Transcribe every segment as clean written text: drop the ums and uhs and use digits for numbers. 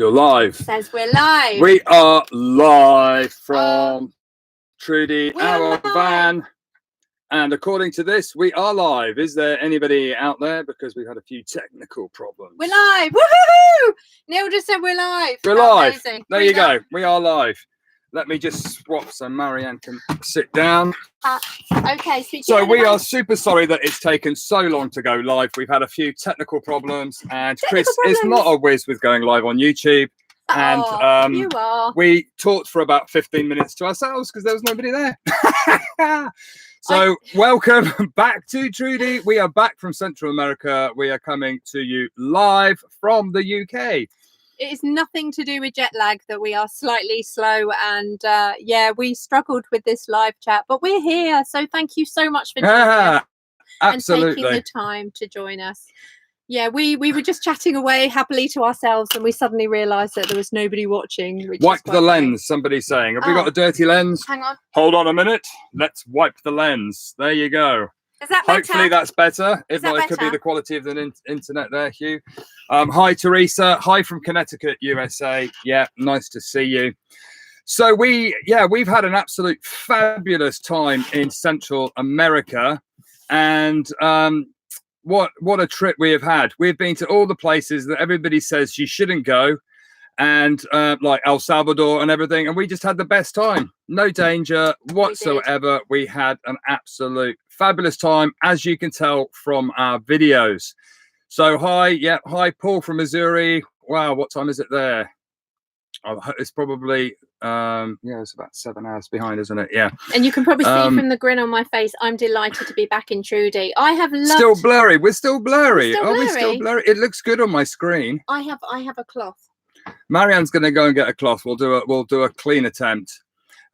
You're live. Says we're live. We are live from Trudy, our van. And according to this, we are live. Is there anybody out there? Because we've had a few technical problems. We're live. Woohoo! Neil just said we're live. We're live. There you go. We are live. Let me just swap so Marianne can sit down. Okay. So we are super sorry that it's taken so long to go live. We've had a few technical problems, and Chris is not a whiz with going live on YouTube. And you are. We talked for about 15 minutes to ourselves because there was nobody there. So welcome back to Trudy. We are back from Central America. We are coming to you live from the UK. It is nothing to do with jet lag that we are slightly slow, and yeah, we struggled with this live chat, but we're here. So thank you so much for joining us and taking the time to join us. Yeah, we were just chatting away happily to ourselves, and we suddenly realised that there was nobody watching. Wipe the lens, somebody's saying. Have we got a dirty lens? Hang on. Hold on a minute. Let's wipe the lens. There you go. Is that better? Hopefully that's better. If not, it could be the quality of the internet there, Hugh. Hi, Teresa. Hi from Connecticut, USA. Yeah, nice to see you. So we've had an absolute fabulous time in Central America, and what a trip we have had. We've been to all the places that everybody says you shouldn't go, and like El Salvador and everything, and we just had the best time. No danger whatsoever. We had an absolute fabulous time, as you can tell from our videos. So hi Paul from Missouri. Wow, what time is it there? It's probably it's about 7 hours behind, isn't it? Yeah. And you can probably see from the grin on my face, I'm delighted to be back in Trudy. I have loved... Still blurry. We're still blurry. Are we still blurry? It looks good on my screen. I have a cloth. Marianne's going to go and get a cloth. We'll do a clean attempt.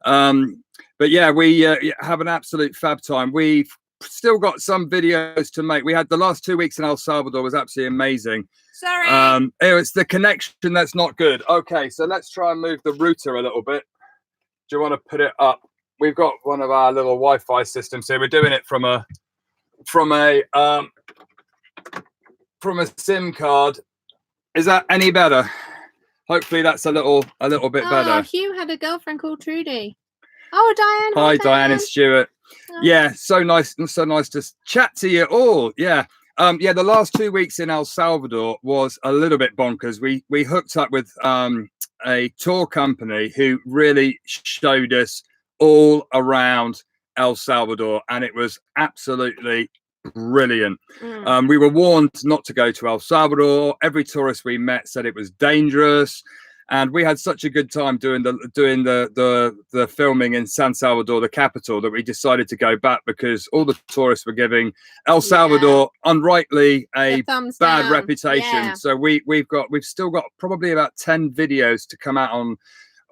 But yeah, we have an absolute fab time. We've still got some videos to make. We had the last 2 weeks in El Salvador was absolutely amazing. Sorry. It's the connection that's not good. Okay, so let's try and move the router a little bit. Do you want to put it up? We've got one of our little Wi-Fi systems here. We're doing it from a SIM card. Is that any better? Hopefully that's a little bit better. Hugh had a girlfriend called Trudy. Oh, Diane. Hi, Diane and Stuart. Oh. Yeah, so nice to chat to you all. Yeah. The last 2 weeks in El Salvador was a little bit bonkers. We hooked up with a tour company who really showed us all around El Salvador, and it was absolutely brilliant. We were warned not to go to El Salvador. Every tourist we met said it was dangerous, and we had such a good time doing the filming in San Salvador, the capital, that we decided to go back because all the tourists were giving El Salvador unrightly a bad reputation. Yeah. So we've still got probably about 10 videos to come out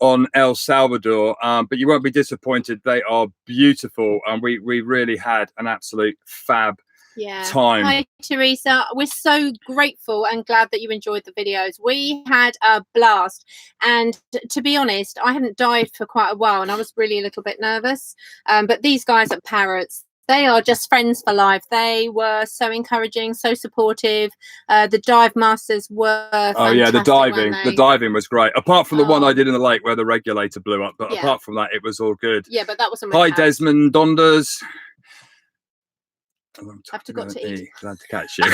on El Salvador, but you won't be disappointed. They are beautiful, and we really had an absolute fab time. Hi Teresa, we're so grateful and glad that you enjoyed the videos. We had a blast, and to be honest, I hadn't dived for quite a while and I was really a little bit nervous, but these guys at Parrots, they are just friends for life. They were so encouraging, so supportive. The dive masters were the diving was great, apart from the one I did in the lake where the regulator blew up, but apart from that it was all good. Yeah, but that wasn't Hi Desmond Donders. I've got to eat. Glad to catch you.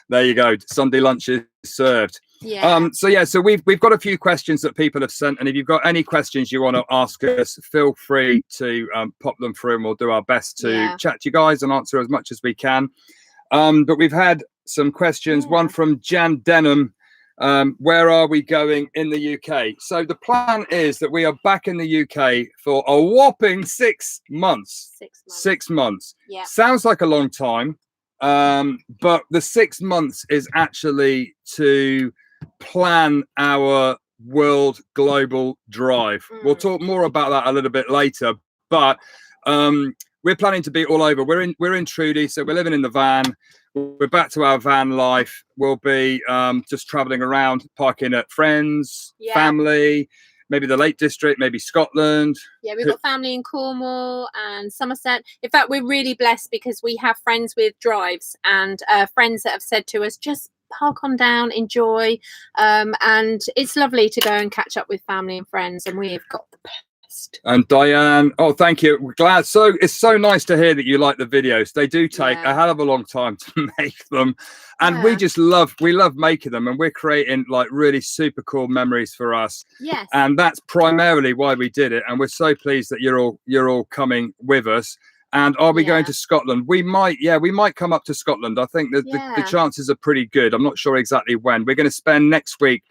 There you go. Sunday lunch is served. Yeah. So we've got a few questions that people have sent, and if you've got any questions you want to ask us, feel free to pop them through, and we'll do our best to chat to you guys and answer as much as we can. But we've had some questions. One from Jan Denham. Where are we going in the UK? So the plan is that we are back in the UK for a whopping 6 months. 6 months. Yeah. Sounds like a long time, but the 6 months is actually to plan our world global drive. We'll talk more about that a little bit later, but we're planning to be all over. We're in Trudy, so we're living in the van. We're back to our van life. We'll be just traveling around, parking at friends, family, maybe the Lake District, maybe Scotland. Yeah, we've got family in Cornwall and Somerset. In fact, we're really blessed because we have friends with drives and friends that have said to us, just park on down, enjoy, and it's lovely to go and catch up with family and friends, and we've got the best. And Diane, oh, thank you. We're glad. So it's so nice to hear that you like the videos. They do take a hell of a long time to make them, and we love making them, and we're creating like really super cool memories for us. Yes. And that's primarily why we did it, and we're so pleased that you're all coming with us. And are we going to Scotland? We might come up to Scotland. I think the chances are pretty good. I'm not sure exactly when. We're going to spend next week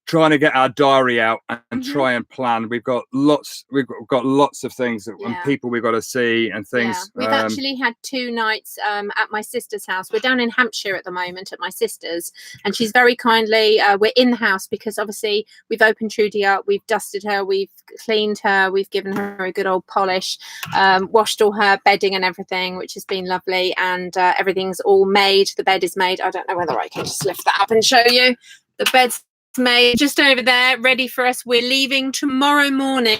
trying to get our diary out and try and plan. We've got lots of things and people we've got to see and things. We've actually had 2 nights at my sister's house. We're down in Hampshire at the moment at my sister's, and she's very kindly, we're in the house because obviously we've opened Trudy up, we've dusted her, we've cleaned her, we've given her a good old polish, washed all her bedding and everything, which has been lovely, and everything's all made. The bed is made. I don't know whether I can just lift that up and show you. The bed's made just over there, ready for us. We're leaving tomorrow morning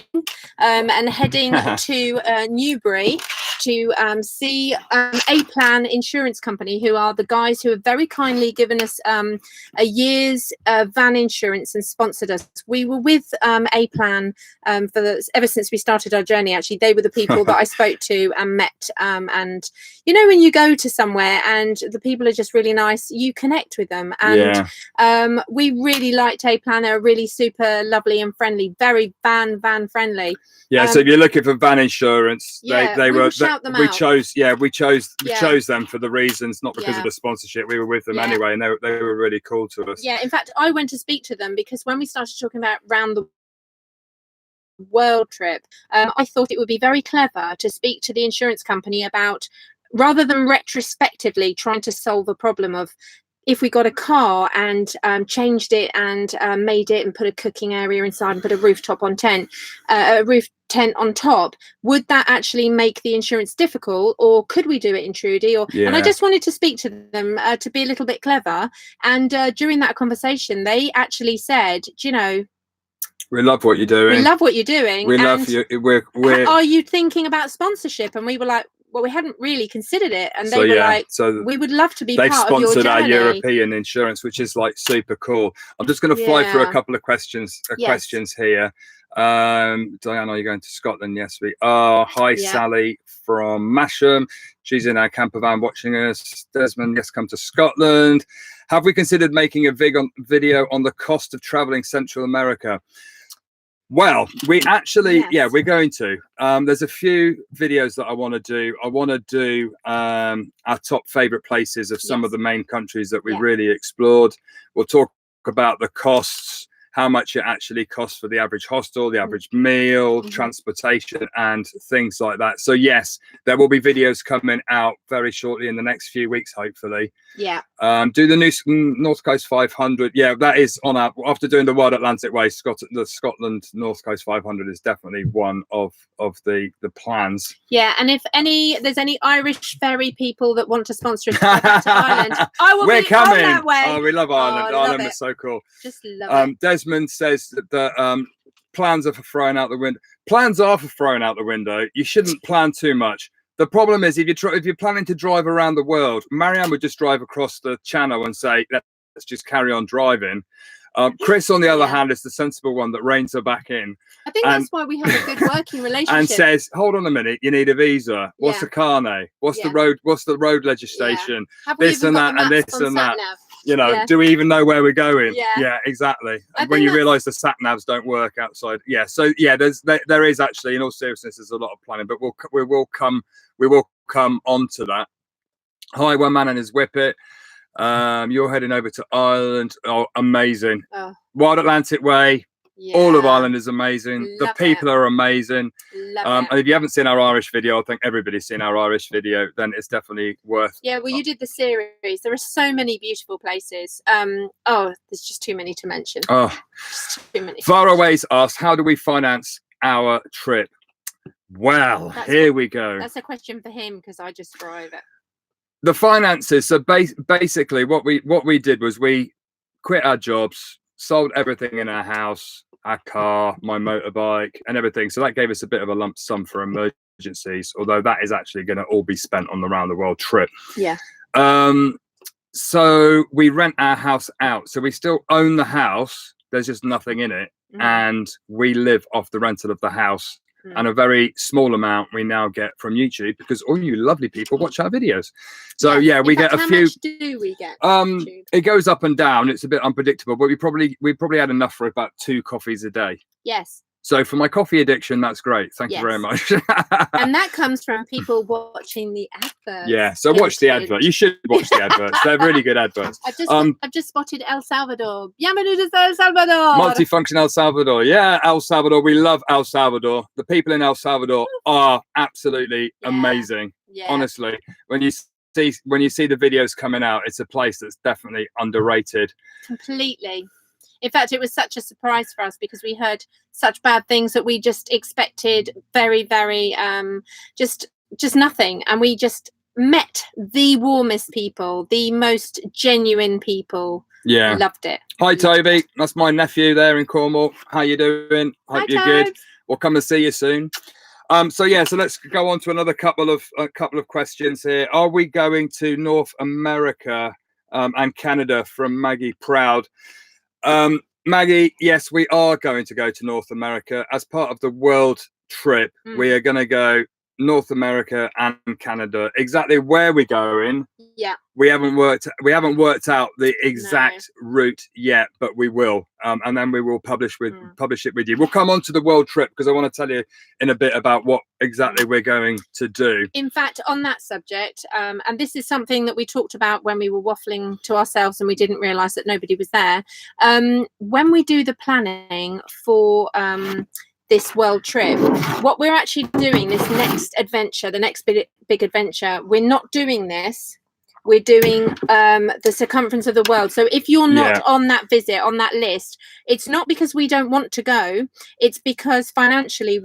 and heading to Newbury to see A Plan Insurance Company, who are the guys who have very kindly given us a year's van insurance and sponsored us. We were with A Plan ever since we started our journey. Actually, they were the people that I spoke to and met, and you know, when you go to somewhere and the people are just really nice, you connect with them, and we really liked A Plan. They're really super lovely and friendly, very van friendly. So if you're looking for van insurance, we chose them for the reasons, not because of the sponsorship. We were with them anyway, and they were really cool to us. In fact, I went to speak to them because when we started talking about round the world trip, I thought it would be very clever to speak to the insurance company about, rather than retrospectively trying to solve a problem of, if we got a car and changed it and made it and put a cooking area inside and put a roof tent on top, would that actually make the insurance difficult, or could we do it in Trudy? And I just wanted to speak to them to be a little bit clever. And during that conversation, they actually said, do you know, we love what you're doing. We love what you're doing. We love you. Are you thinking about sponsorship? And we were like, well, we hadn't really considered it, and they were like, we would love to be part of your journey. They've sponsored our European insurance, which is like super cool. I'm just going to fly through a couple of questions here. Diane, are you going to Scotland? Yes, we are. Hi, Sally from Masham. She's in our camper van watching us. Desmond, yes, come to Scotland. Have we considered making a video on the cost of traveling Central America? Well, we actually, we're going to. There's a few videos that I want to do. I want to do our top favorite places of some of the main countries that we really explored. We'll talk about the costs, how much it actually costs for the average hostel, the average meal, transportation, and things like that. So yes, there will be videos coming out very shortly in the next few weeks, hopefully. Do the new North Coast 500. That is on our, after doing the Wild Atlantic Way, the Scotland North Coast 500 is definitely one of the plans. And if there's any Irish ferry people that want to sponsor us to go back to Ireland, I will be coming on that way. Oh, we love Ireland. Ireland is so cool. Just love it. Desmond says that plans are for throwing out the window. Plans are for throwing out the window. You shouldn't plan too much. The problem is if you're planning to drive around the world, Marianne would just drive across the channel and say, let's just carry on driving. Chris, on the other hand, is the sensible one that reins her back in. I think that's why we have a good working relationship. And says, hold on a minute, you need a visa. What's the carnet? What's the road? What's the road legislation? This and that and this and that. You know, do we even know where we're going? Yeah, exactly. And when you realise the sat navs don't work outside, so there is actually, in all seriousness, there's a lot of planning, but we will come onto that. Hi, one man and his whippet. You're heading over to Ireland. Oh, amazing! Wild Atlantic Way. All of Ireland is amazing. The people are amazing. And if you haven't seen our Irish video, I think everybody's seen our Irish video, then it's definitely worth. Well, you did the series. There are so many beautiful places. There's just too many to mention. Just too many. Faraway's asked, how do we finance our trip? Well, here we go. That's a question for him because I just drive it. The finances. So basically, what we did was we quit our jobs, sold everything in our house, our car, my motorbike, and everything. So that gave us a bit of a lump sum for emergencies, although that is actually going to all be spent on the round the world trip. So we rent our house out. So we still own the house. There's just nothing in it. And we live off the rental of the house. And a very small amount we now get from YouTube because all you lovely people watch our videos. So yeah, we get a few. How much do we get? It goes up and down. It's a bit unpredictable, but we probably had enough for about 2 coffees a day. Yes. So for my coffee addiction, that's great. Thank you very much. And that comes from people watching the adverts. Yeah, so watch the advert. You should watch the adverts. They're really good adverts. I've just spotted El Salvador. Bienvenidos a El Salvador. Multifunction El Salvador. Yeah, El Salvador. We love El Salvador. The people in El Salvador are absolutely amazing. Yeah. Honestly, when you see the videos coming out, it's a place that's definitely underrated. Completely. In fact, it was such a surprise for us because we heard such bad things that we just expected very, very just nothing. And we just met the warmest people, the most genuine people. Yeah. Loved it. Hi, Toby. That's my nephew there in Cornwall. How you doing? Hope you're good. We'll come and see you soon. So let's go on to another couple of questions here. Are we going to North America and Canada from Maggie Proud? Maggie, yes, we are going to go to North America as part of the world trip. We are going to go North America and Canada. Exactly where we're going, we haven't worked out the exact route yet, but we will, and then we will publish it with you. We'll come on to the world trip because I want to tell you in a bit about what exactly we're going to do. In fact, on that subject, and this is something that we talked about when we were waffling to ourselves and we didn't realize that nobody was there. When we do the planning for this world trip, what we're actually doing, this next adventure, the next big adventure, we're not doing this, we're doing the circumference of the world. So if you're not on that visit, on that list, it's not because we don't want to go, it's because financially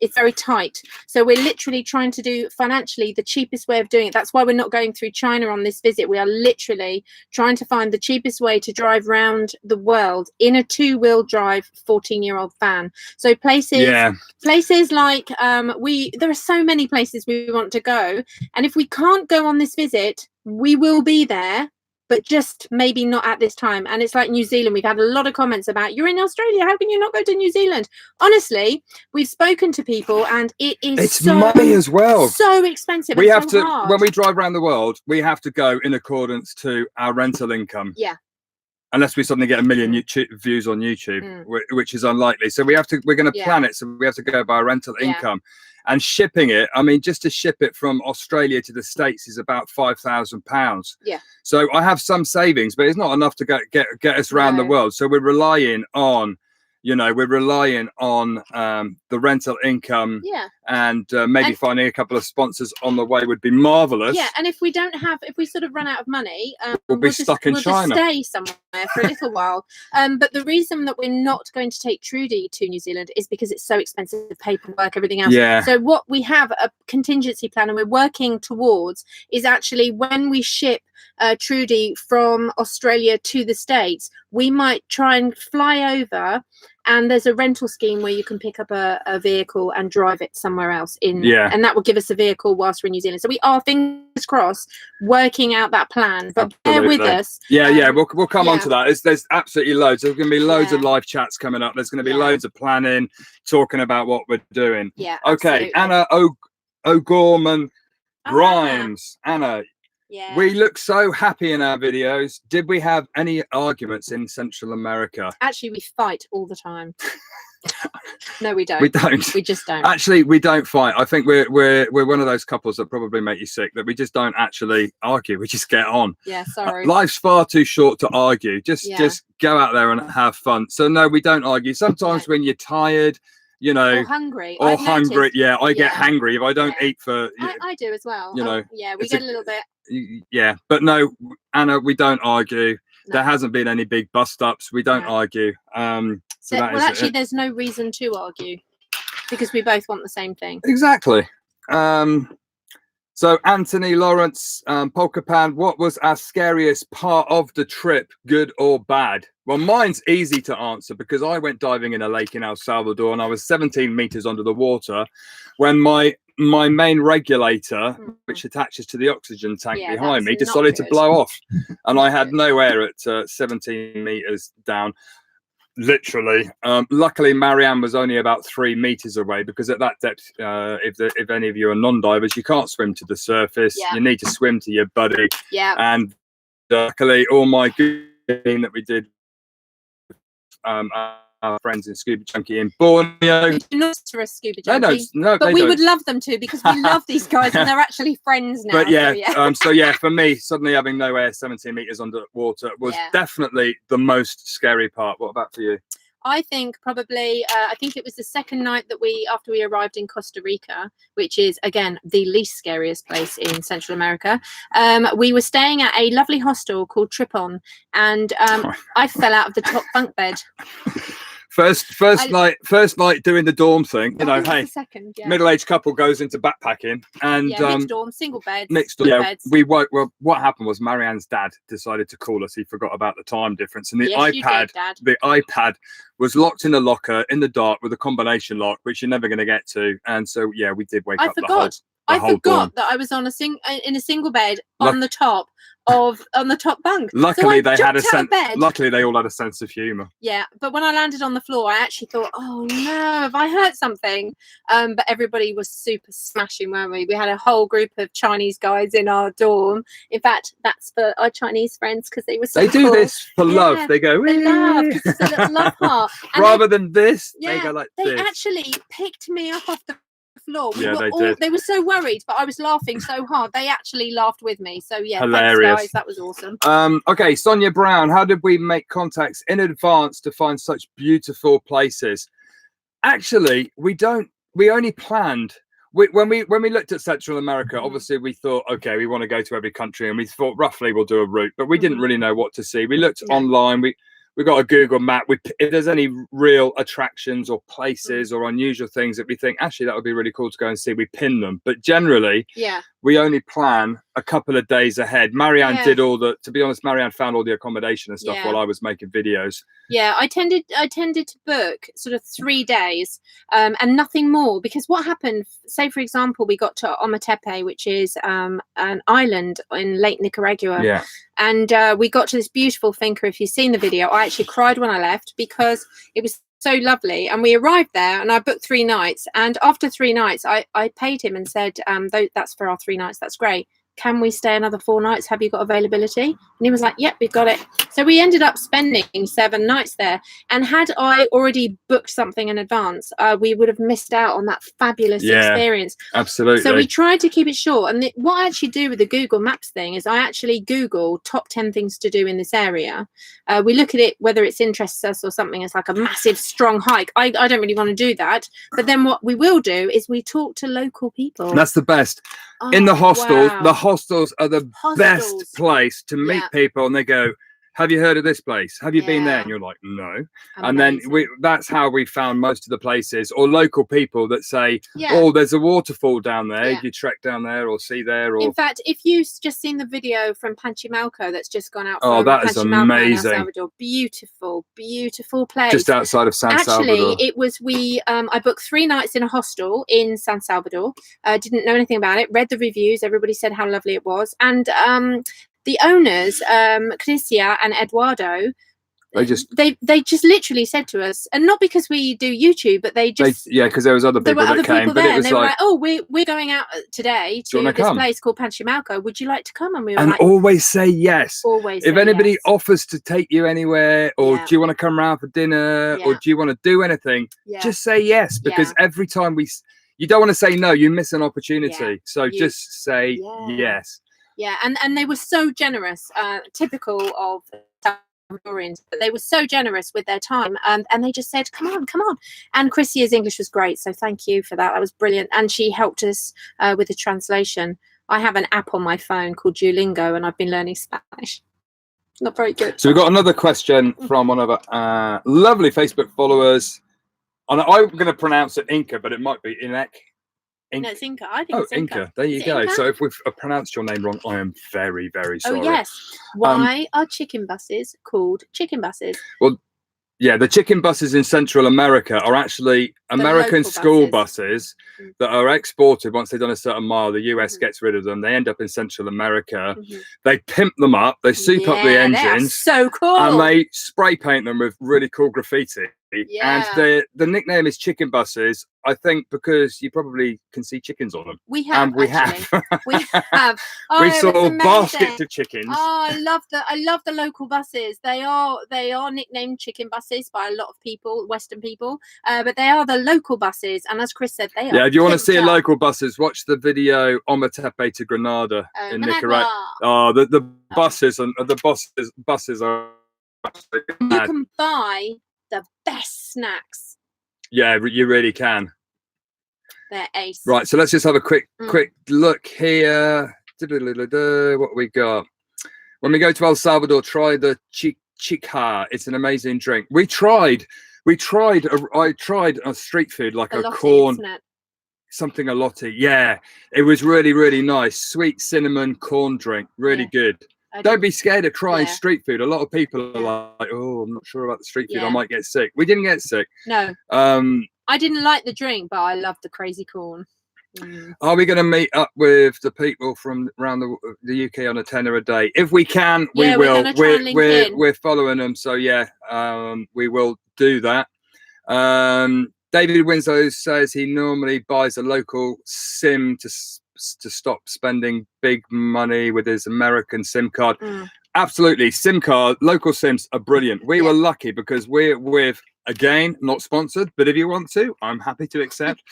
it's very tight. So we're literally trying to do financially the cheapest way of doing it. That's why we're not going through China on this visit. We are literally trying to find the cheapest way to drive around the world in a 2-wheel drive 14-year-old van. So places like there are so many places we want to go. And if we can't go on this visit, we will be there, but just maybe not at this time. And it's like New Zealand. We've had a lot of comments about, you're in Australia, how can you not go to New Zealand? Honestly, we've spoken to people and it's money as well. So expensive. We have to, when we drive around the world, we have to go in accordance to our rental income. Yeah. Unless we suddenly get 1 million views on YouTube, which is unlikely. So we're going to plan it. So we have to go by rental income. And shipping it, I mean, just to ship it from Australia to the States is about £5,000. Yeah. So I have some savings, but it's not enough to get us around the world. So we're relying on, the rental income. Yeah. And maybe finding a couple of sponsors on the way would be marvelous. Yeah. And if we sort of run out of money, we'll be stuck in China. We'll just stay somewhere for a little while. But the reason that we're not going to take Trudy to New Zealand is because it's so expensive, paperwork, everything else. Yeah. So what we have a contingency plan and we're working towards is actually when we ship Trudy from Australia to the States, we might try and fly over, and there's a rental scheme where you can pick up a vehicle and drive it somewhere else and that will give us a vehicle whilst we're in New Zealand. So we are, fingers crossed, working out that plan, but bear with us. We'll come on to that. There's absolutely loads. There's going to be loads of live chats coming up. There's going to be loads of planning, talking about what we're doing. Okay, Anna O'Gorman Grimes. Anna, we look so happy in our videos. Did we have any arguments in Central America? Actually, we fight all the time. No, we don't. We don't. We just don't. Actually, we don't fight. I think we're one of those couples that probably make you sick, that we just don't actually argue. We just get on. Yeah, sorry. Life's far too short to argue. Just go out there and have fun. So no, we don't argue. Sometimes when you're tired, or hungry. I get hangry if I don't eat for. I do as well. We get a little bit. Yeah, but no, Anna, we don't argue. No. There hasn't been any big bust-ups. We don't argue. There's no reason to argue because we both want the same thing. Exactly. So Anthony Lawrence, Polka Pan, what was our scariest part of the trip, good or bad? Well, mine's easy to answer because I went diving in a lake in El Salvador and I was 17 meters under the water when my my main regulator, which attaches to the oxygen tank behind me, decided to blow off, and I had no air at 17 meters down. Literally. Luckily, Marianne was only about 3 meters away, because at that depth, if any of you are non-divers, you can't swim to the surface. You need to swim to your buddy. And luckily, all my good thing that we did, our friends in Scuba Junkie in Borneo. Not for a Scuba Junkie. No, but we would love them to, because we love these guys and they're actually friends now. But yeah, so yeah, for me, suddenly having no air 17 meters underwater was definitely the most scary part. What about for you? I think probably, I think it was the second night that after we arrived in Costa Rica, which is, again, the least scariest place in Central America. We were staying at a lovely hostel called Tripon, and I fell out of the top bunk bed. First night doing the dorm thing, you know. Hey, middle-aged couple goes into backpacking, and mixed dorm, single beds, beds. Well, what happened was Marianne's dad decided to call us. He forgot about the time difference, and the iPad was locked in the locker in the dark with a combination lock, which you're never going to get to. And so we did wake up. I forgot that I was on in a single bed on the top bunk. Luckily, they had a sense. Luckily, they all had a sense of humour. Yeah, but when I landed on the floor, I actually thought, "Oh no, have I hurt something?" But everybody was super smashing, weren't we? We had a whole group of Chinese guys in our dorm. In fact, that's for our Chinese friends, because they were so do this for love. They go, they love. It's a little love heart. And rather than this, they go like this. They actually picked me up off the floor. They were so worried, but I was laughing so hard they actually laughed with me. So yeah, hilarious. Thanks, guys. That was awesome. Okay, Sonia Brown, how did we make contacts in advance to find such beautiful places? Actually, we only planned. When we looked at Central America, obviously we thought, okay, we want to go to every country, and we thought roughly we'll do a route, but we didn't really know what to see. We looked online. We got a Google map. If there's any real attractions or places or unusual things that we think, actually, that would be really cool to go and see, we pin them. But generally, we only plan a couple of days ahead. Marianne did to be honest, Marianne found all the accommodation and stuff while I was making videos. Yeah, I tended to book sort of 3 days and nothing more, because what happened, say, for example, we got to Ometepe, which is an island in Lake Nicaragua. Yeah. And we got to this beautiful finca. If you've seen the video, I actually cried when I left, because it was so lovely. And we arrived there and I booked 3 nights. And after 3 nights, I paid him and said, that's for our 3 nights. That's great. Can we stay another 4 nights? Have you got availability? And he was like, yep, we've got it. So we ended up spending 7 nights there. And had I already booked something in advance, we would have missed out on that fabulous experience. Absolutely. So we tried to keep it short. And what I actually do with the Google Maps thing is I actually Google top 10 things to do in this area. We look at it, whether it interests us or something. It's like a massive, strong hike. I don't really want to do that. But then what we will do is we talk to local people. That's the best. In the hostels, the hostels are the best place to meet people, and they go, have you heard of this place? Have you been there? And you're like, no. And then that's how we found most of the places, or local people that say, oh, there's a waterfall down there. You trek down there or see there. Or in fact, if you've just seen the video from Panchimalco that's just gone out. Oh, that is amazing. El Salvador. Beautiful, beautiful place. Just outside of San Salvador. Actually, it was, I booked 3 nights in a hostel in San Salvador. Didn't know anything about it. Read the reviews. Everybody said how lovely it was. And the owners, Crisia and Eduardo, they just literally said to us, and not because we do YouTube, but because there was other people that came, but it was they were like, oh, we're going out today to this place called Panchimalco. Would you like to come? And we were like, always say yes. Always. If anybody offers to take you anywhere, or do you want to come around for dinner, or do you want to do anything, just say yes, because every time you don't want to say no, you miss an opportunity. So just say yes. Yeah, and they were so generous, typical of Salvadorians, but they were so generous with their time, and they just said, come on. And Chrissy's English was great, so thank you for that. That was brilliant. And she helped us with the translation. I have an app on my phone called Duolingo, and I've been learning Spanish. Not very good. So we've got another question from one of our lovely Facebook followers. And I'm going to pronounce it Inca, but it might be Inek. No, it's Inca. I think it's Inca. Inca. There you go. Inca? So if we've pronounced your name wrong, I am very, very sorry. Oh, yes. Why are chicken buses called chicken buses? Well, Yeah, the chicken buses in Central America are actually American local school buses that are exported. Once they've done a certain mile, the US gets rid of them. They end up in Central America. They pimp them up. They soup up the engines. So cool. And they spray paint them with really cool graffiti. Yeah. And the nickname is chicken buses, I think, because you probably can see chickens on them. We have. And we have. We have. Oh, We that's saw amazing. baskets of chickens. Oh, I love the local buses. They are nicknamed chicken buses by a lot of people, Western people. But they are the local buses, and as Chris said, they are. Yeah, if you want to see pimped up. local buses, watch the video Ometepe to Granada in Managua. Nicaragua. Oh, the buses and the buses are. You can buy the best snacks. Yeah, you really can. They're ace. Right, so let's just have a quick look here. What we got? When we go to El Salvador, try the chicha. It's an amazing drink. I tried a street food like a corn, something elote. Yeah, it was really, really nice. Sweet cinnamon corn drink, really good. Don't be scared of trying street food. A lot of people are like, oh, I'm not sure about the street food. I might get sick. We didn't get sick. No. I didn't like the drink, but I loved the crazy corn. Are we going to meet up with the people from around the UK on a tenner a day? If we can, we will. We're following them, so yeah, we will do that. David Winslow says he normally buys a local SIM to stop spending big money with his American SIM card. Absolutely, SIM card, local SIMs are brilliant. We were lucky because we're with, again, not sponsored, but if you want to, I'm happy to accept.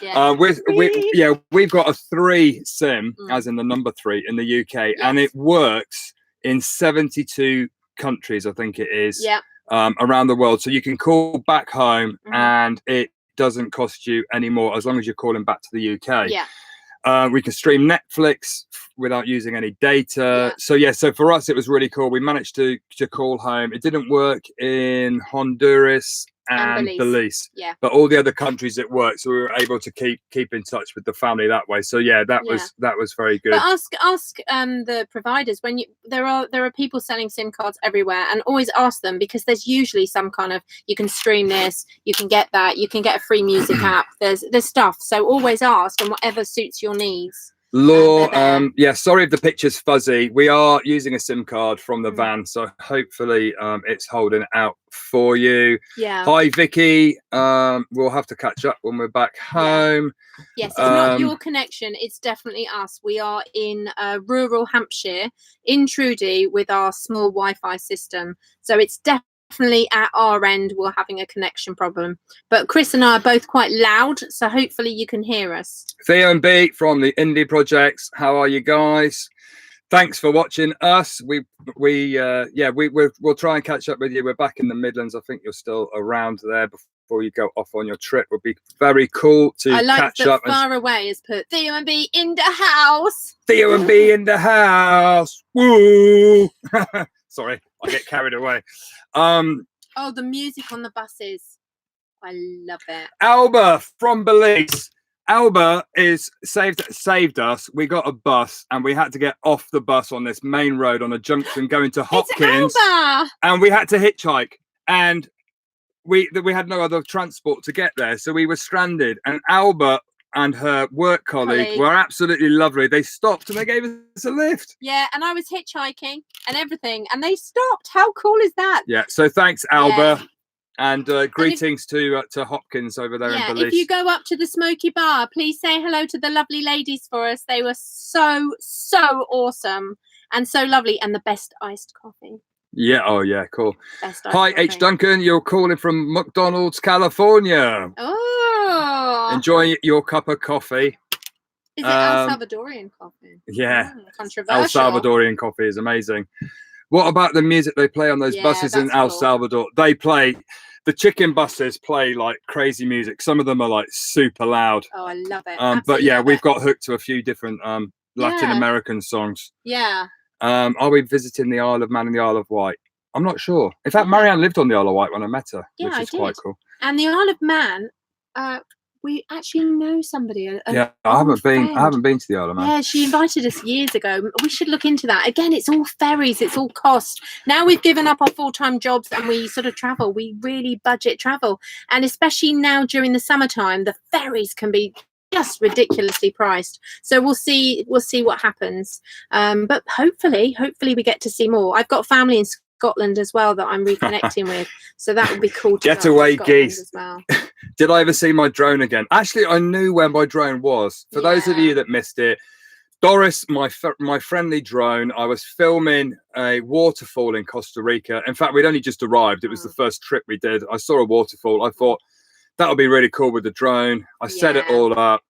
We've got a 3 SIM, as in the number 3 in the UK, and it works in 72 countries, I think it is, around the world. So you can call back home and it doesn't cost you any more as long as you're calling back to the UK. We can stream Netflix without using any data. So for us, it was really cool. We managed to call home. It didn't work in Honduras and Belize. But all the other countries it worked, so we were able to keep in touch with the family that way. So that was very good. But ask the providers when there are people selling SIM cards everywhere, and always ask them, because there's usually some kind of, you can stream this, you can get that, you can get a free music app. There's stuff. So always ask, and whatever suits your needs. Sorry if the picture's fuzzy. We are using a SIM card from the van, so hopefully it's holding out for you. Hi Vicky, we'll have to catch up when we're back home. Yes, it's not your connection, it's definitely us. We are in rural Hampshire, in Trudy, with our small Wi-Fi system, so it's definitely at our end we're having a connection problem, but Chris and I are both quite loud, so hopefully you can hear us. Theo and B from the Indie Projects, how are you guys? Thanks for watching us. We'll try and catch up with you. We're back in the Midlands. I think you're still around there before you go off on your trip. Would be very cool to catch up. Far away has put Theo and B in the house. Theo and B in the house. Woo! Sorry, I get carried away. Oh, the music on the buses. I love it. Alba from Belize. Alba is saved us. We got a bus and we had to get off the bus on this main road on a junction going to Hopkins. It's Alba! And we had to hitchhike, and we had no other transport to get there, so we were stranded. And Alba and her work colleague were absolutely lovely. They stopped and they gave us a lift. Yeah, and I was hitchhiking and everything, and they stopped. How cool is that? Yeah, so thanks, Alba. And greetings to Hopkins over there in Belize. If you go up to the Smoky Bar, please say hello to the lovely ladies for us. They were so awesome and so lovely, and the best iced coffee. Yeah, oh yeah, cool. Hi, H. Duncan, you're calling from McDonald's, California. Oh. Enjoy your cup of coffee. Is it El Salvadorian coffee? Yeah. Controversial. El Salvadorian coffee is amazing. What about the music they play on those buses in El Salvador? They play, the chicken buses play like crazy music. Some of them are like super loud. Oh, I love it. But yeah, we've got hooked to a few different Latin American songs. Yeah. Are we visiting the Isle of Man and the Isle of Wight? I'm not sure. In fact, Marianne lived on the Isle of Wight when I met her, which is quite cool. And the Isle of Man, we actually know somebody. Yeah, I haven't been to the Isle of Man. Yeah, she invited us years ago. We should look into that. Again, it's all ferries, it's all cost. Now we've given up our full-time jobs and we sort of travel. We really budget travel. And especially now during the summertime, the ferries can be just ridiculously priced. So we'll see what happens. But hopefully we get to see more. I've got family in Scotland as well that I'm reconnecting with, so that would be cool to get away geese as well. Did I ever see my drone again? Actually, I knew where my drone was. For those of you that missed it, Doris, my friendly drone, I was filming a waterfall in Costa Rica. In fact, we'd only just arrived. It was the first trip we did. I saw a waterfall. I thought that would be really cool with the drone. I set it all up,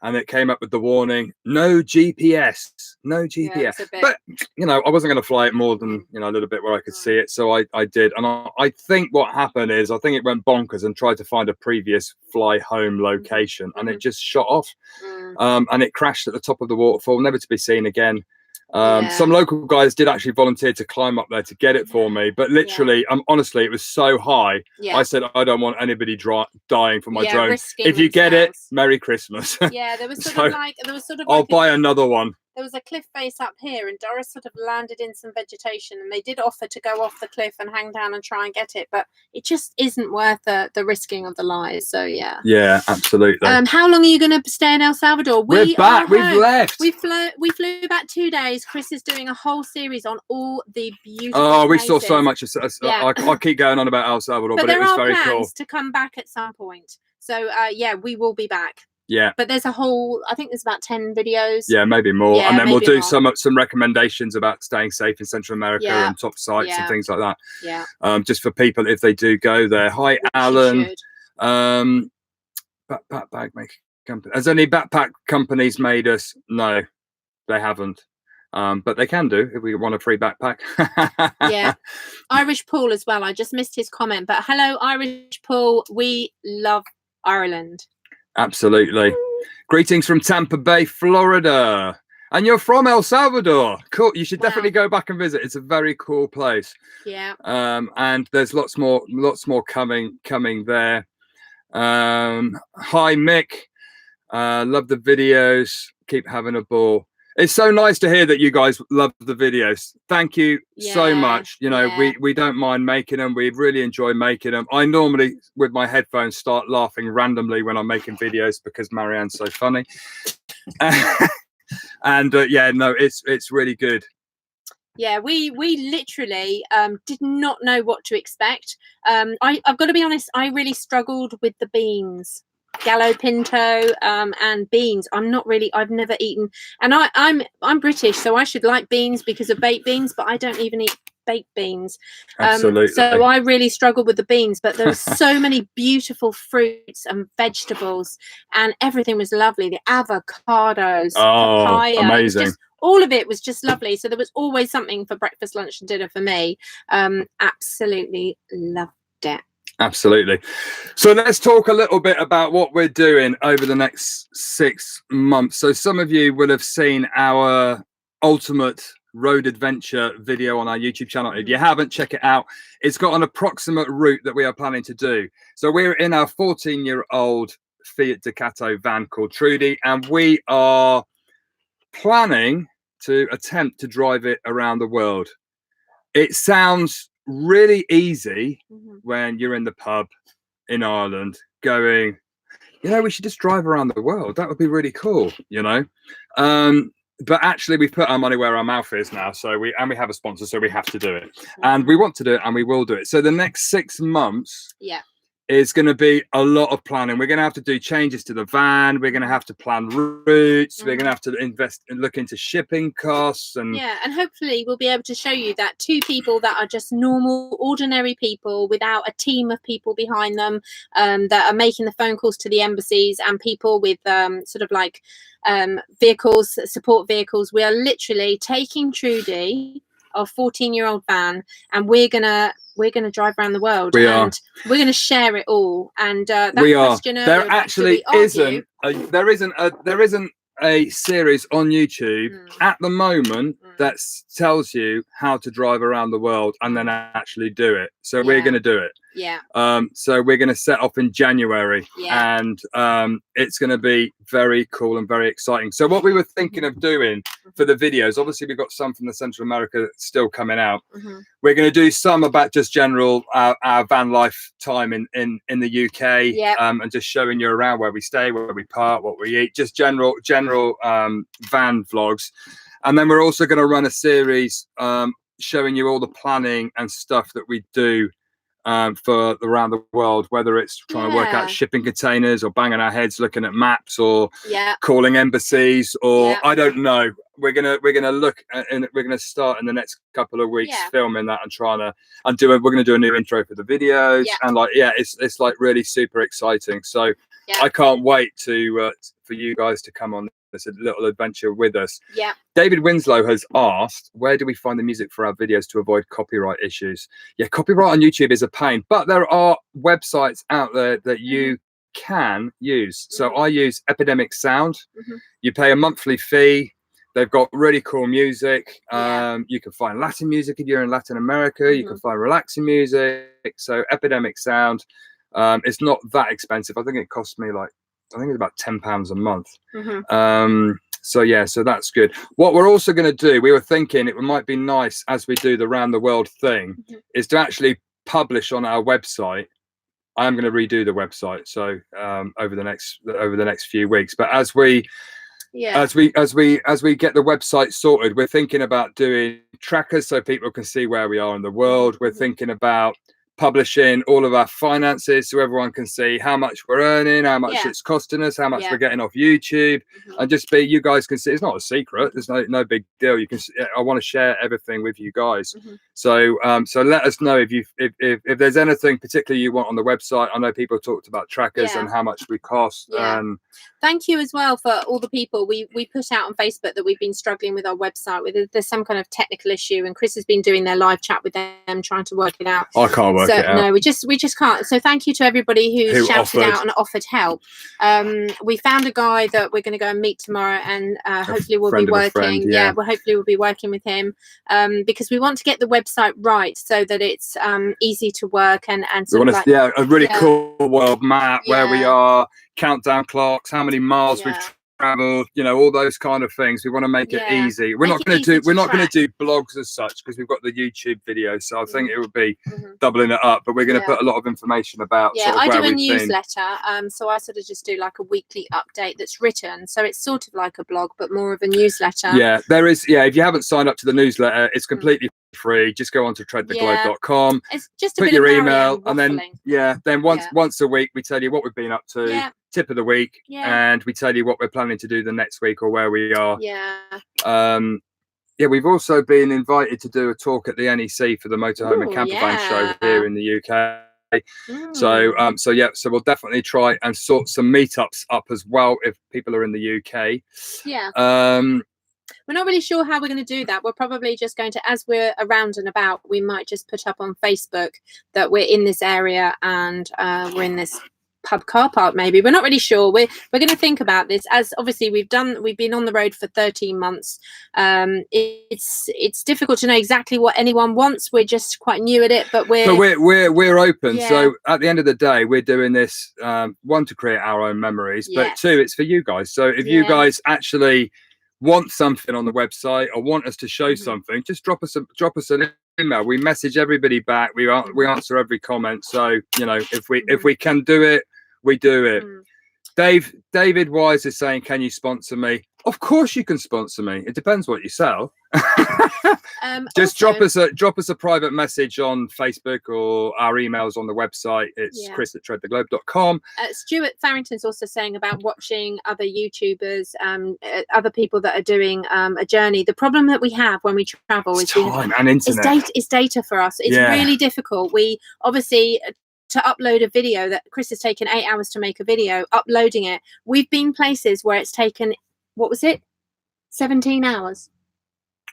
and it came up with the warning, no GPS. But you know, I wasn't going to fly it more than, you know, a little bit where I could see it, so I did. And I think what happened is, I think it went bonkers and tried to find a previous fly home location, and it just shot off, and it crashed at the top of the waterfall, never to be seen again. Some local guys did actually volunteer to climb up there to get it for me, but literally, honestly, it was so high. I said, I don't want anybody dying for my drone. If you get it, Merry Christmas. Yeah, there was sort of I'll buy another one. There was a cliff face up here, and Doris sort of landed in some vegetation, and they did offer to go off the cliff and hang down and try and get it, but it just isn't worth the risking of the lies. So yeah, absolutely. How long are you going to stay in El Salvador? We're back. We've left. We flew back 2 days. Chris is doing a whole series on all the beautiful we places. saw so much. I keep going on about El Salvador, but it was very cool. There are plans to come back at some point. So we will be back. Yeah, but there's I think there's about 10 videos. Yeah, maybe more. And then we'll do some recommendations about staying safe in Central America and top sites and things like that. Yeah. Just for people if they do go there. Hi, Alan. Backpack bag making company. Has any backpack companies made us? No, they haven't. But they can do if we want a free backpack. Yeah. Irish Paul as well. I just missed his comment. But hello, Irish Paul. We love Ireland. Absolutely. Greetings from Tampa Bay, Florida. And you're from El Salvador. Cool. You should definitely go back and visit. It's a very cool place. Yeah. And there's lots more coming there. Hi, Mick. Love the videos. Keep having a ball. It's so nice to hear that you guys love the videos. Thank you so much. You know, we don't mind making them. We really enjoy making them. I normally, with my headphones, start laughing randomly when I'm making videos because Marianne's so funny. And it's really good. Yeah, we literally did not know what to expect. I've got to be honest, I really struggled with the beans. Gallo pinto and beans. I've never eaten, and I'm British, so I should like beans because of baked beans, but I don't even eat baked beans. Absolutely. So I really struggled with the beans, but there was so many beautiful fruits and vegetables, and everything was lovely. The avocados, papaya, amazing. All of it was just lovely. So there was always something for breakfast, lunch, and dinner for me. Absolutely loved it. Absolutely. So let's talk a little bit about what we're doing over the next 6 months. So some of you will have seen our ultimate road adventure video on our YouTube channel. If you haven't, check it out. It's got an approximate route that we are planning to do. So we're in our 14-year-old Fiat Ducato van called Trudy, and we are planning to attempt to drive it around the world. It sounds really easy when you're in the pub in Ireland going, we should just drive around the world. That would be really cool, but actually we've put our money where our mouth is now. So we have a sponsor, so we have to do it, and we want to do it, and we will do it. So the next 6 months is going to be a lot of planning. We're going to have to do changes to the van. We're going to have to plan routes. We're going to have to invest and look into shipping costs. And and hopefully we'll be able to show you that 2 people that are just normal, ordinary people without a team of people behind them that are making the phone calls to the embassies, and people with sort of like vehicles, support vehicles. We are literally taking Trudy, our 14-year-old van, and we're gonna drive around the world. We're going to share it all. And that question earlier, there actually isn't a series on YouTube at the moment that tells you how to drive around the world and then actually do it. So we're going to do it. Yeah. So we're going to set off in January, Yeah. and it's going to be very cool and very exciting. So what we were thinking of doing for the videos, obviously we've got some from the Central America still coming out. We're going to do some about just general our van life time in the UK, and just showing you around where we stay, where we park, what we eat, just general van vlogs. And then we're also going to run a series showing you all the planning and stuff that we do for around the world, whether it's trying to work out shipping containers or banging our heads looking at maps or calling embassies or I don't know. We're gonna look at, and we're gonna start in the next couple of weeks filming that and we're gonna do a new intro for the videos and it's like really super exciting. So I can't wait to for you guys to come on this little adventure with us. David Winslow has asked, where do we find the music for our videos to avoid copyright issues? Copyright on YouTube is a pain, but there are websites out there that you can use. So I use Epidemic Sound. You pay a monthly fee. They've got really cool music. You can find Latin music if you're in Latin America. You can find relaxing music. So Epidemic Sound. It's not that expensive. I think it cost me it's about £10 a month. So that's good. What we're also going to do, we were thinking it might be nice as we do the round the world thing, is to actually publish on our website. I am going to redo the website, so over the next few weeks. But as we get the website sorted, we're thinking about doing trackers so people can see where we are in the world. We're thinking about publishing all of our finances so everyone can see how much we're earning, how much it's costing us, how much we're getting off YouTube, and you guys can see it's not a secret. There's no big deal. You can see, I want to share everything with you guys. So let us know if there's anything particularly you want on the website. I know people talked about trackers and how much we cost. Thank you as well for all the people we put out on Facebook that we've been struggling with our website. There's some kind of technical issue, and Chris has been doing their live chat with them, trying to work it out. I can't work it out. No, we just can't. So thank you to everybody who shouted out and offered help. We found a guy that we're going to go and meet tomorrow, and hopefully we'll be working. Hopefully we'll be working with him because we want to get the website right so that it's easy to work and we want a really cool world map where we are, countdown clocks, how many miles we've traveled, all those kind of things. We want to make it easy. We're not going to do blogs as such because we've got the YouTube video, so I think it would be doubling it up, but we're going to put a lot of information about I do a newsletter, so I sort of just do like a weekly update that's written, so it's sort of like a blog but more of a newsletter. There is if you haven't signed up to the newsletter, it's completely free. Just go on to treadtheglobe.com, it's just put your email, and then once a week we tell you what we've been up to, tip of the week, and we tell you what we're planning to do the next week or where we are. We've also been invited to do a talk at the NEC for the Motorhome and Campervan show here in the UK. So we'll definitely try and sort some meetups up as well if people are in the UK. We're not really sure how we're going to do that. We're probably just going to, as we're around and about, we might just put up on Facebook that we're in this area and we're in this pub car park. Maybe we're not really sure. We're going to think about this, as obviously we've been on the road for 13 months. It's difficult to know exactly what anyone wants. We're just quite new at it, but we're open. So at the end of the day, we're doing this one, to create our own memories, but two, it's for you guys. So if you guys actually want something on the website or want us to show something, just drop us an email. We message everybody back. We answer every comment. So if we can do it, we do it. David Wise is saying, can you sponsor me? Of course you can sponsor me. It depends what you sell. Just also, drop us a private message on Facebook or our emails on the website. It's chris@treadtheglobe.com. Stuart Farrington's also saying about watching other YouTubers, other people that are doing a journey. The problem that we have when we travel is time and internet. It's data for us. It's really difficult. We obviously, to upload a video that Chris has taken 8 hours to make a video, uploading it. We've been places where it's taken, 17 hours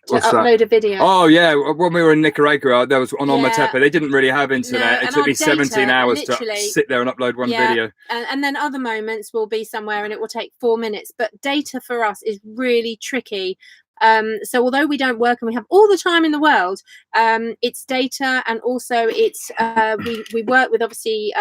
to upload a video. Oh yeah, when we were in Nicaragua, there was on Ometepe. They didn't really have internet. It took me 17 hours to sit there and upload one video. And then other moments will be somewhere and it will take 4 minutes. But data for us is really tricky. So although we don't work and we have all the time in the world, it's data, and also it's we work with obviously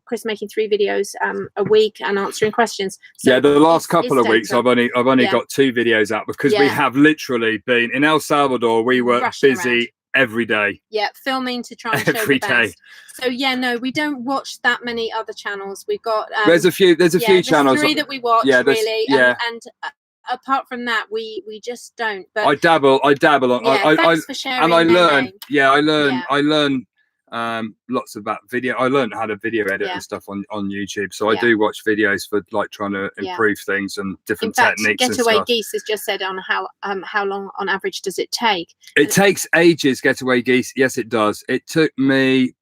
Chris making 3 videos a week and answering questions. So yeah, the last couple of weeks I've only got 2 videos out because we have literally been in El Salvador. We were busy around every day. Yeah, filming to try and show the best. So yeah, no, we don't watch that many other channels. We've got there's a few channels. 3 that we watch really, and apart from that, we just don't. But I dabble on. Thanks for sharing. And I learn. I learn lots about video. I learned how to video edit and stuff on YouTube. So I do watch videos for like trying to improve things and different techniques. Getaway Geese has just said on how long on average does it take? It takes ages. Getaway Geese. Yes, it does. It took me.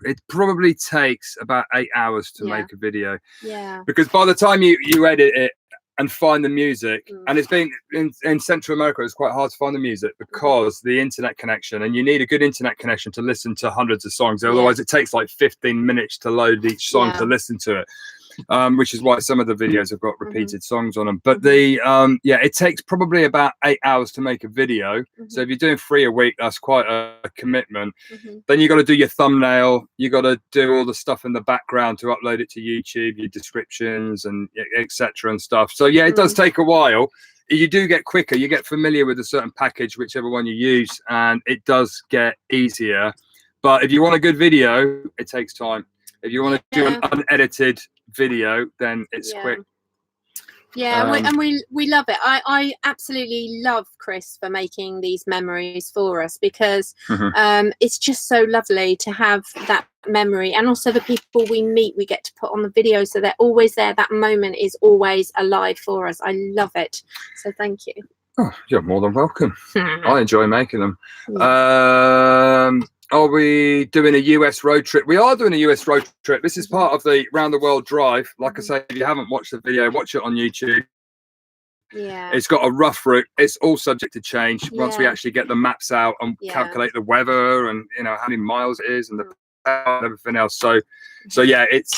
It probably takes about 8 hours to make a video. Yeah. Because by the time you edit it and find the music, and it's been in Central America, it's quite hard to find the music because the internet connection, and you need a good internet connection to listen to hundreds of songs. Otherwise, it takes like 15 minutes to load each song to listen to it. Which is why some of the videos have got repeated songs on them. But it takes probably about 8 hours to make a video. So if you're doing 3 a week, that's quite a commitment. Then you got to do your thumbnail. You got to do all the stuff in the background to upload it to YouTube, your descriptions and etc. and stuff. So yeah, it does take a while. You do get quicker. You get familiar with a certain package, whichever one you use, and it does get easier. But if you want a good video, it takes time. If you want to do an unedited video, then it's quick. And we love it. I absolutely love Chris for making these memories for us, because it's just so lovely to have that memory, and also the people we meet we get to put on the video, so they're always there. That moment is always alive for us. I love it, so thank you. Oh, you're more than welcome. I enjoy making them. Are we doing a US road trip? We are doing a US road trip. This is part of the round the world drive. Like I say, if you haven't watched the video, watch it on YouTube. Yeah, it's got a rough route. It's all subject to change once we actually get the maps out and calculate the weather and how many miles it is and and everything else. So yeah, it is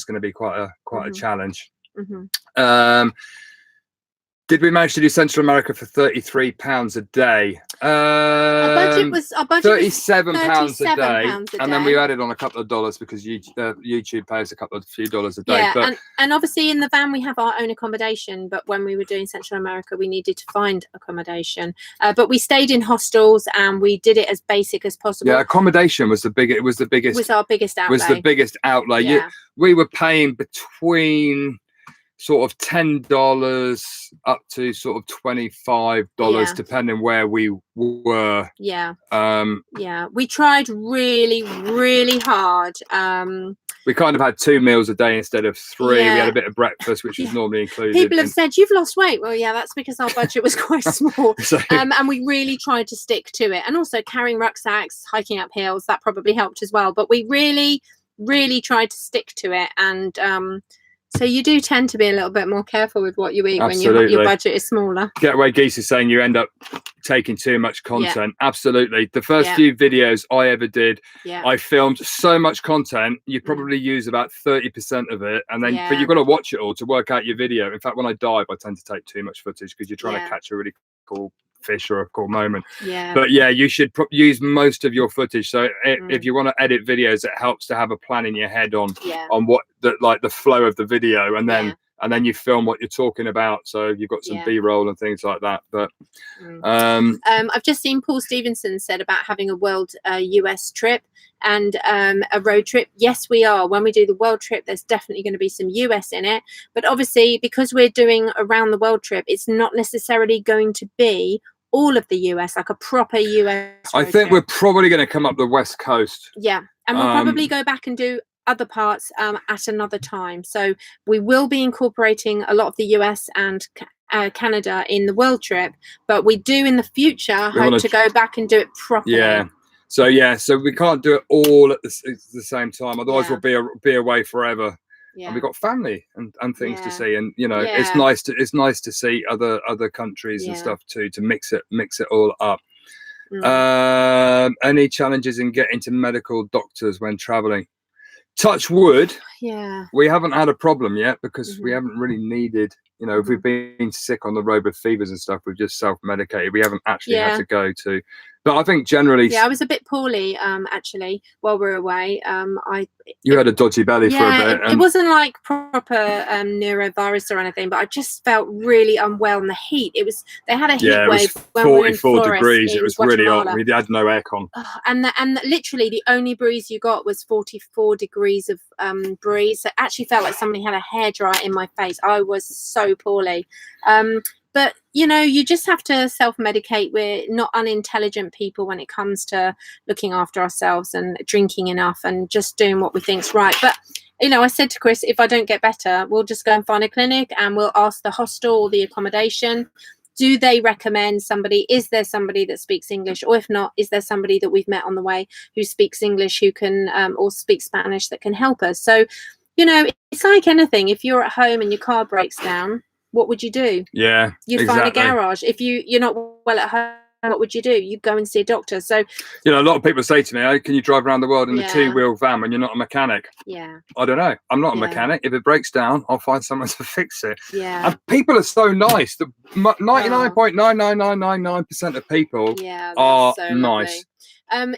going to be quite a challenge. Did we manage to do Central America for £33 a day? Our budget was £37 a day, and then we added on a couple of dollars because YouTube pays a few dollars a day. Yeah, and obviously in the van we have our own accommodation, but when we were doing Central America, we needed to find accommodation. But we stayed in hostels and we did it as basic as possible. Yeah, accommodation was our biggest outlay. Yeah. We were paying between sort of $10 up to sort of $25 depending where we were. We tried really, really hard. We kind of had 2 meals a day instead of 3. We had a bit of breakfast, which was normally included. People have said you've lost weight. Well, yeah, that's because our budget was quite small. And we really tried to stick to it, and also carrying rucksacks, hiking up hills, that probably helped as well. But we really, really tried to stick to it, and so you do tend to be a little bit more careful with what you eat when your budget is smaller. Getaway Geese is saying you end up taking too much content. Absolutely. The first few videos I ever did, I filmed so much content, you probably use about 30% of it, and then but you've got to watch it all to work out your video. In fact, when I dive, I tend to take too much footage because you're trying to catch a really cool fish or a cool moment. But yeah, you should use most of your footage. So if you want to edit videos, it helps to have a plan in your head on what the flow of the video, and then you film what you're talking about, so you've got some B-roll and things like that. But I've just seen Paul Stevenson said about having a world US trip and a road trip. Yes, we are. When we do the world trip, there's definitely going to be some US in it, but obviously because we're doing a round the world trip, it's not necessarily going to be all of the US, like a proper US I think we're probably going to come up the West Coast. And we'll probably go back and do other parts at another time. So we will be incorporating a lot of the US and Canada in the world trip, but we do in the future hope to go back and do it properly. So we can't do it all at the same time, otherwise we'll be away forever. And we've got family and things to see, and it's nice to see other countries and stuff too, to mix it all up. Any challenges in getting to medical doctors when traveling? touch wood, Yeah. we haven't had a problem yet because we Mhm. haven't really needed, you know, if we've been sick on the road with fevers and stuff, we've just self-medicated. We haven't actually had to go to, but I think generally, Yeah, I was a bit poorly actually while we were away. You had a dodgy belly for a bit. It wasn't like proper neurovirus or anything, but I just felt really unwell in the heat. They had a heat wave when we were in 44 Flores. degrees. It was really hot. We had no aircon. And literally the only breeze you got was 44 degrees of breeze. So it actually felt like somebody had a hairdryer in my face. I was so poorly. But, you know, you just have to self-medicate. We're not unintelligent people when it comes to looking after ourselves and drinking enough and just doing what we think's right. But, you know, I said to Chris, if I don't get better, we'll just go and find a clinic and we'll ask the hostel or the accommodation, do they recommend somebody? Is there somebody that speaks English? Or if not, is there somebody that we've met on the way who speaks English, who can or speak Spanish that can help us? So, you know, it's like anything. If you're at home and your car breaks down, what would you do? Yeah, you'd find a garage. If you're not well at home, what would you do? You'd go and see a doctor. So, you know, a lot of people say to me, "Oh, can you drive around the world in a two-wheel van when you're not a mechanic?" Yeah, I don't know. I'm not a mechanic. If it breaks down, I'll find someone to fix it. Yeah, and people are so nice. The 99.99999% of people are so nice.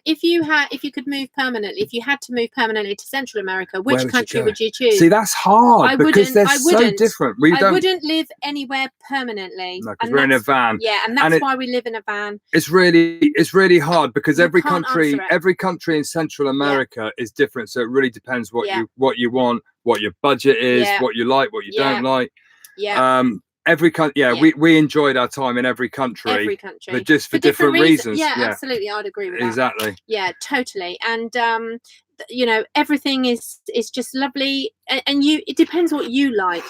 If you could move permanently, if you had to move permanently to Central America, which country would you choose? See, that's hard because they're so different. I wouldn't live anywhere permanently. No, because we're in a van. Yeah, and that's why we live in a van. It's really hard because every country in Central America is different. So it really depends what you want, what your budget is, what you like, what you don't like. Yeah. Every country, we enjoyed our time in every country, but just for different reasons. Yeah, absolutely, I'd agree with that. Exactly. Yeah, totally. And you know, everything is just lovely, and it depends what you like.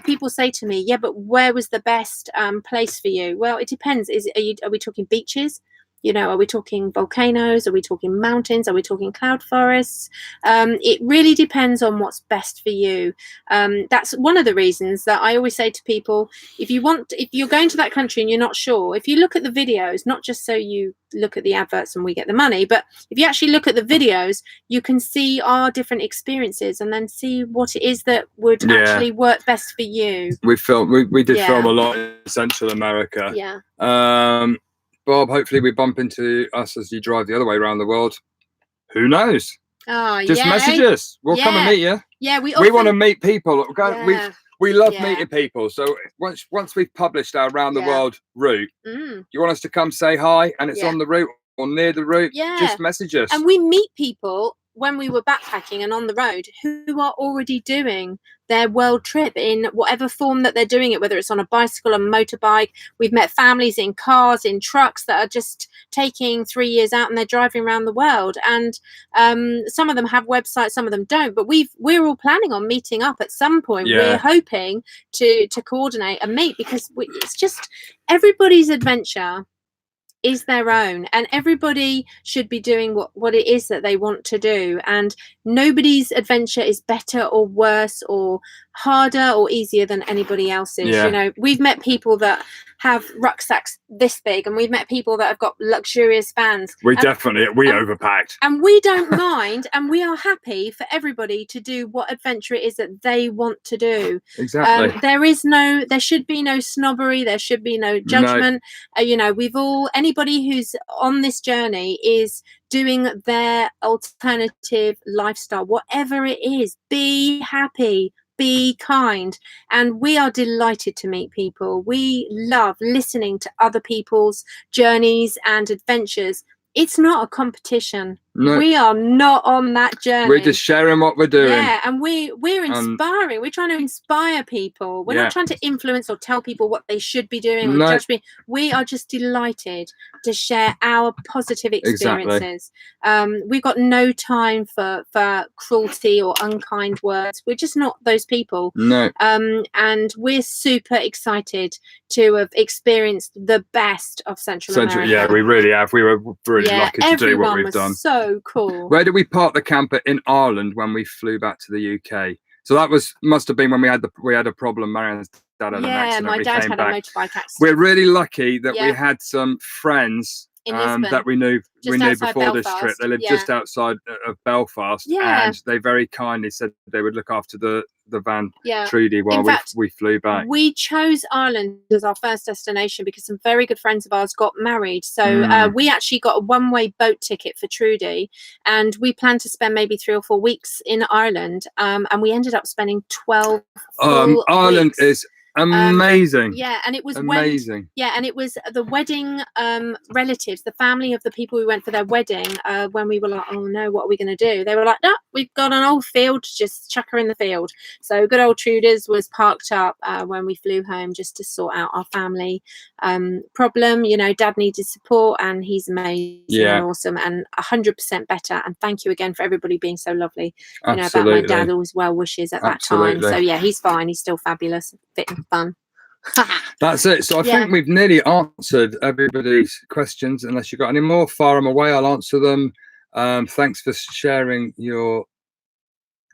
People say to me, yeah, but where was the best place for you? Well, it depends. Are we talking beaches? You know, are we talking volcanoes? Are we talking mountains? Are we talking cloud forests? It really depends on what's best for you. That's one of the reasons that I always say to people, if you're going to that country and you're not sure, if you look at the videos, not just so you look at the adverts and we get the money, but if you actually look at the videos, you can see our different experiences and then see what it is that would actually work best for you. We did film a lot in Central America. Yeah. Bob, hopefully we bump into us as you drive the other way around the world. Who knows? Oh, just message us. We'll come and meet you. Yeah, we want to meet people. We love meeting people. So once we've published our round the world route, you want us to come say hi and it's on the route or near the route, just message us. And we meet people when we were backpacking and on the road who are already doing their world trip in whatever form that they're doing it, whether it's on a bicycle, a motorbike. We've met families in cars, in trucks that are just taking 3 years out and they're driving around the world. And some of them have websites, some of them don't, but we're all planning on meeting up at some point. We're hoping to coordinate and meet because it's just everybody's adventure is their own, and everybody should be doing what it is that they want to do, and nobody's adventure is better or worse or harder or easier than anybody else's. You know, we've met people that have rucksacks this big, and we've met people that have got luxurious vans. We overpacked, and we don't mind, and we are happy for everybody to do what adventure it is that they want to do. Exactly. There should be no snobbery, there should be no judgment. You know, anybody who's on this journey is doing their alternative lifestyle, whatever it is. Be happy, be kind, and we are delighted to meet people. We love listening to other people's journeys and adventures. It's not a competition. No. We are not on that journey. We're just sharing what we're doing. Yeah, and we're inspiring. We're trying to inspire people. We're not trying to influence or tell people what they should be doing or judge me. We are just delighted to share our positive experiences. Exactly. We've got no time for cruelty or unkind words. We're just not those people. No. And we're super excited to have experienced the best of Central America. Yeah, we really have. We were really lucky to do what we've done. So cool. Where did we park the camper? In Ireland when we flew back to the UK. So that must have been when we had a problem. Marianne's dad had an accident. My dad had a motorbike accident. We're really lucky that we had some friends in Lisbon, that we knew outside before this trip. Belfast. They lived just outside of Belfast, Yeah. and they very kindly said they would look after the van Yeah. Trudy while we flew back. We chose Ireland as our first destination because some very good friends of ours got married. So we actually got a one-way boat ticket for Trudy, and we planned to spend maybe 3 or 4 weeks in Ireland. And we ended up spending 12 full Ireland weeks. is amazing. Yeah, and it was amazing. And it was the wedding relatives, the family of the people who went for their wedding. When we were like, oh no, what are we going to do? They were like, no, we've got an old field, just chuck her in the field. So good old Trudy's was parked up when we flew home, just to sort out our family problem. You know, Dad needed support, and he's amazing and awesome and 100% better. And thank you again for everybody being so lovely. You know, about my dad, always well wishes at that time. So yeah, he's fine. He's still fabulous, fit and fun. That's it. So I think we've nearly answered everybody's questions. Unless you've got any more, fire them away. I'll answer them. Thanks for sharing your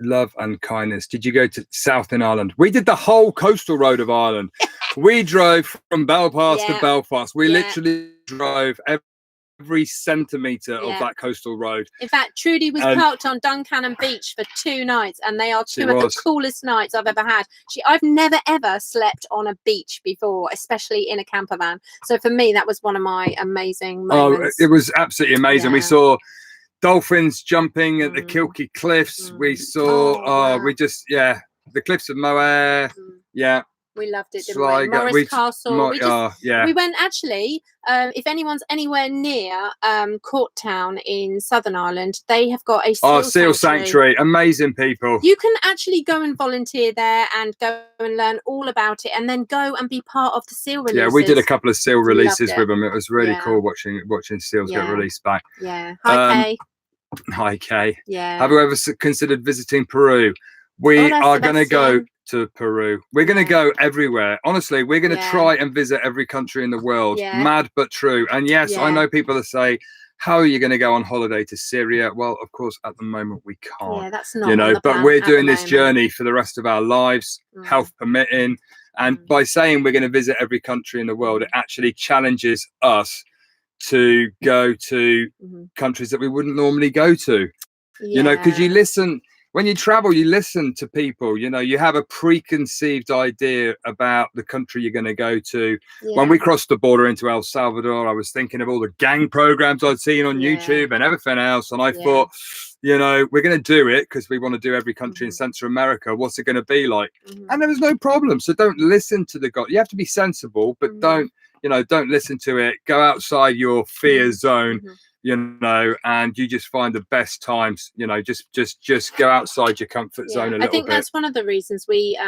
love and kindness. Did you go to South in Ireland? We did the whole coastal road of Ireland. We drove from Belfast to Belfast. We literally drove every centimetre of that coastal road. In fact, Trudy was parked on Duncannon Beach for 2 nights, and they are two of the coolest nights I've ever had. I've never ever slept on a beach before, especially in a camper van. So for me, that was one of my amazing moments. Oh, it was absolutely amazing. We saw dolphins jumping at the Kilkee Cliffs. We saw the cliffs of Moher. We loved it, didn't we? Morris Castle. We went actually, if anyone's anywhere near Courtown in Southern Ireland, they have got a seal sanctuary. Amazing people. You can actually go and volunteer there and go and learn all about it, and then go and be part of the seal releases. Yeah, we did a couple of seal releases with them. It was really cool watching seals get released back. Yeah. Hi, Kay. Hi, Kay. Yeah. Have you ever considered visiting Peru? We are going to go to Peru. We're going to go everywhere. Honestly, we're going to try and visit every country in the world. Mad but true. And yes, I know people that say, how are you going to go on holiday to Syria? Well, of course, at the moment we can't. Yeah, that's not but we're doing this journey for the rest of our lives, health permitting. And by saying we're going to visit every country in the world, it actually challenges us to go to countries that we wouldn't normally go to. You know, because you listen. When you travel, you listen to people, you know, you have a preconceived idea about the country you're going to go to. When we crossed the border into El Salvador, I was thinking of all the gang programs I'd seen on YouTube and everything else. And I thought, you know, we're going to do it because we want to do every country in Central America. What's it going to be like? And there was no problem. So don't listen to the God. You have to be sensible, but don't listen to it. Go outside your fear zone. You know, and you just find the best times, you know, just go outside your comfort zone a little bit. I think that's one of the reasons we've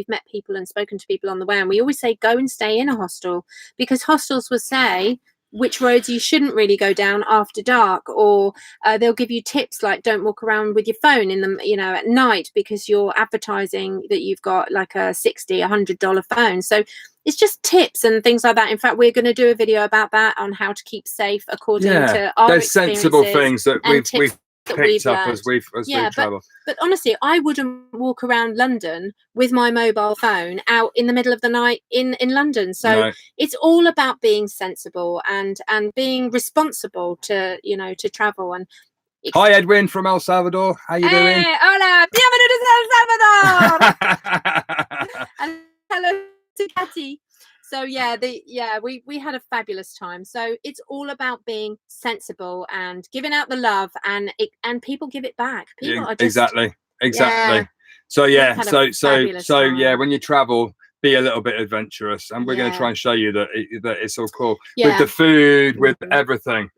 met people and spoken to people on the way, and we always say go and stay in a hostel, because hostels will say which roads you shouldn't really go down after dark, or they'll give you tips like don't walk around with your phone in the, you know, at night, because you're advertising that you've got like a $100 phone. So it's just tips and things like that. In fact, we're going to do a video about that, on how to keep safe according to our experiences. There's sensible things that we've picked up as we've traveled. But honestly, I wouldn't walk around London with my mobile phone out in the middle of the night in London. So it's all about being sensible and being responsible to, you know, to travel. And hi, Edwin from El Salvador. How you doing? Hola, bienvenidos a El Salvador. And hello to Katy. So we had a fabulous time. So it's all about being sensible and giving out the love, and people give it back. People are just, exactly. So when you travel, be a little bit adventurous, and we're going to try and show you that it's all cool with the food, with everything.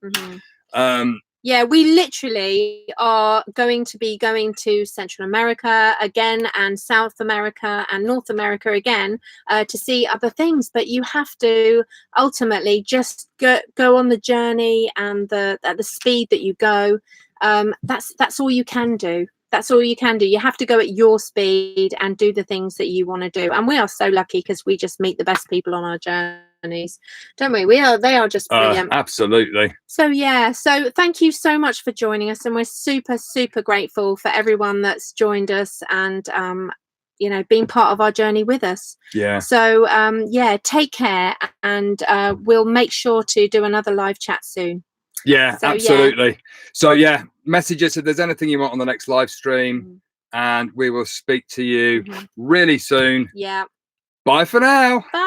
We literally are going to be going to Central America again, and South America and North America again, to see other things. But you have to ultimately just go on the journey, and at the speed that you go. That's all you can do. That's all you can do. You have to go at your speed and do the things that you want to do. And we are so lucky because we just meet the best people on our journeys, don't we? They are just brilliant. Absolutely. So thank you so much for joining us, and we're super, super grateful for everyone that's joined us. And you know, being part of our journey with us. Yeah. So yeah, take care, and we'll make sure to do another live chat soon. Yeah, So, absolutely. Yeah. So yeah, message us if there's anything you want on the next live stream, and we will speak to you really soon. Yeah. Bye for now. Bye.